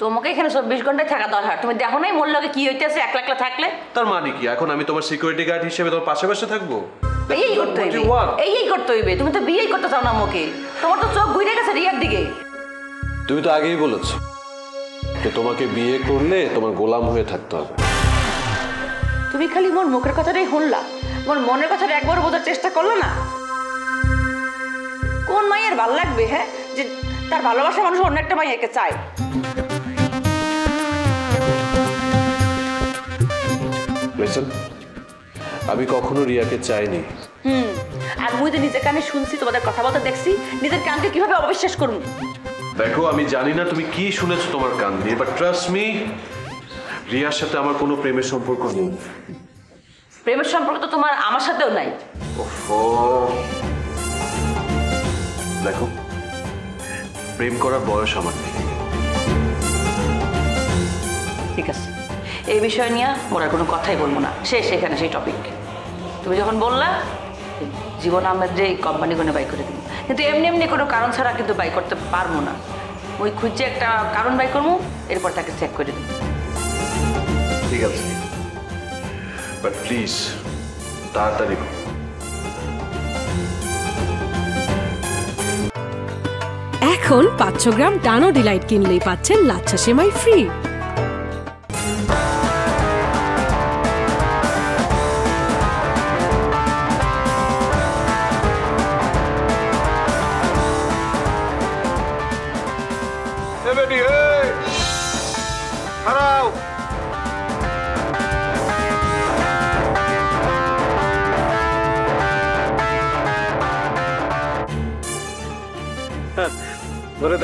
তোমাকে এখানে 24 ঘন্টায় থাকা দরকার। তুমি দেখো নাই মোর লগে কি হইতেছে একলা একলা থাকলে? তার মানে কি এখন আমি তোমার সিকিউরিটি গার্ড হিসেবে তোমার পাশে পাশে থাকবো? এই করতে হইবে, এই করতে হইবে। তুমি তো বিয়েই করতে চাও না আমাকে। তোমার তো চোখ ঘুরে গেছে রিয়ার দিকে। তুমি তো আগেই বলেছো যে তোমাকে বিয়ে করলে তোমার গোলাম হয়ে থাকতে হবে। তুমি খালি মোর মুখের কথাটাই শুনলা, মোর মনের কথাটা একবার বোঝার চেষ্টা করলো না? কোন মাইয়ের ভাল লাগবে হ্যাঁ যে তার ভালোবাসা মানুষ অন্য একটা মাইয়াকে চায়? আমি কখনো রিয়াকে চাইনি। আর মুই তো নিজের কানে শুনছি, তোমাদের কথা বলতে দেখছি, নিজের কানকে কিভাবে অবিশ্বাস করুন? দেখো আমি জানি না তুমি কি শুনেছো তোমার কান দিয়ে, বাট ট্রাস্ট মি, রিয়ার সাথে আমার কোনো প্রেমের সম্পর্ক নেই। প্রেমের সম্পর্ক তো তোমার আমার সাথেও নাই। ওফো, দেখো প্রেম করার বয়স আমার নেই। ঠিক আছে, এই বিষয় নিয়ে ওরা কোনো কথাই বলবো না, শেষ এখানে সেই টপিক। তুমি যখন বললা জীবন আহমেদ যে কোম্পানি কোনে বাই করে দিব, কিন্তু এমনি এমনি কোনো কারণ ছাড়া কিন্তু বাই করতে পারবো না। ওই খুঁজছে একটা কারণ বাই করবো, এরপর তাকে চেক করে দেবো। ঠিক আছে, বাট প্লিজ তাড়াতাড়ি। এখন 500 গ্রাম ডানো ডিলাইট কিনলেই পাচ্ছেন লাচ্ছা সেমাই ফ্রি।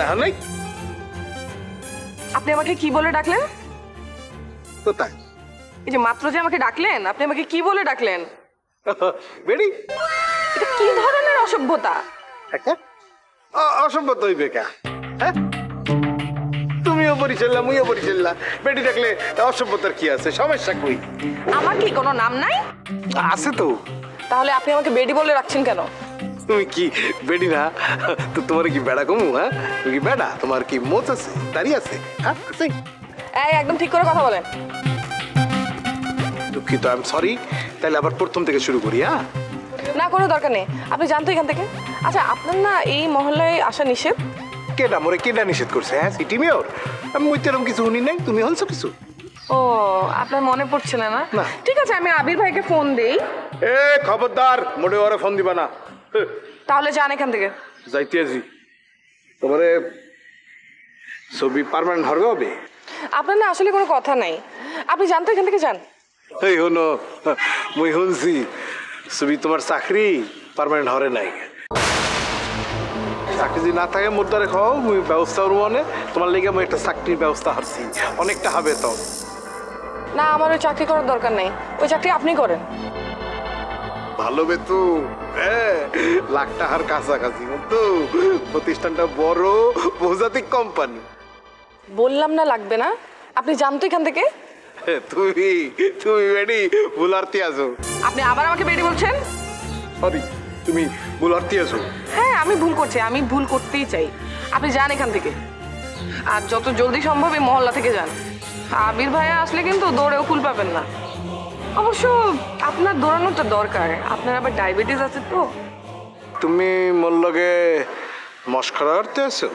দেখা নাই? আপনি আমাকে কি বলে ডাকলেন? কোথায়? এই যে মাত্র যে আমাকে ডাকলেন, আপনি আমাকে কি বলে ডাকলেন? বেড়ি? এটা কি ধরনের অসভ্যতা? অসভ্যতা হইবে কা? হ্যাঁ, তুমিও পরিচাল্লা মুইও পরিচাল্লা, বেড়ি ডাকলে অসভ্যতার কি আছে? সমস্যা কই? আমার কি কোনো নাম নাই? আছে তো। তাহলে আপনি আমাকে বেডি বলে রাখছেন কেন? তুমি কি বেড়ি না? তো তোমার কি বেড়া কমু? হ্যাঁ, তুমি কি বেড়া? তোমার কি মোচ আছে, দাড়ি আছে? হ্যাঁ আছে। এই একদম ঠিক করে কথা বলেন। দুঃখিত, আই এম সরি। তাহলে আবার প্রথম থেকে শুরু করি। হ্যাঁ, না কোনো দরকার নেই, আপনি জানতো এখান থেকে। আচ্ছা, আপনার না এই মহল্লায় আসা নিষেধ? কেডা মোরে কেডা নিষেধ করছে? হ্যাঁ, সিটি মেয়র। আমি মুই তো এরকম কিছু শুনি নাই। তুমি হলছো কিছু? ও, আপনার মনে পড়ছে না? না। ঠিক আছে, আমি আবির ভাইকে ফোন দেই। এ খবরদার, মোটে ওরে ফোন দিবা না। তাহলে যান এখান থেকে। যাইতে আছি। তোমারে ছবি পার্মানেন্ট হরবে হবে? আপনার না আসলে কোনো কথা নাই, আপনি জানতো এখান থেকে যান। এই হনো, মুই শুনছি ছবি তোমার চাকরি পার্মানেন্ট হরে নাই। চাকরি যদি না থাকে মুদ্রারে খাও, মুই ব্যবস্থা করবো। মানে তোমার লেগে মুই একটা চাকরির ব্যবস্থা হারছি, অনেকটা হবে তো। না, আমার ওই চাকরি করার দরকার নেই, ওই চাকরি আপনি করেন। ভালো বেতন, হ্যাঁ, লাখ টাকার কাছাকাছি। তো প্রতিষ্ঠানটা বড় বহুজাতিক কোম্পানি। বললাম না লাগবে না, আপনি জানতো এখান থেকে। তুমি তুমি বেডি ভুলার্তি আছো। আপনি আবার আমাকে বেডি বলছেন? সরি, তুমি ভুলার্তি আছো। হ্যাঁ, আমি ভুল করছি, আমি ভুল করতেই চাই। আপনি যান এখান থেকে, আর যত জলদি সম্ভব এই মহল্লা থেকে যান। আবির ভাইয়া আসলে কিন্তু দৌড়েও কুল পাবেন না। অবশ্য আপনার দৌড়ানোটা দরকার, আপনার আবার ডায়াবেটিস আছে তো। তুমি মোর লগে মস্করা করতে আছো?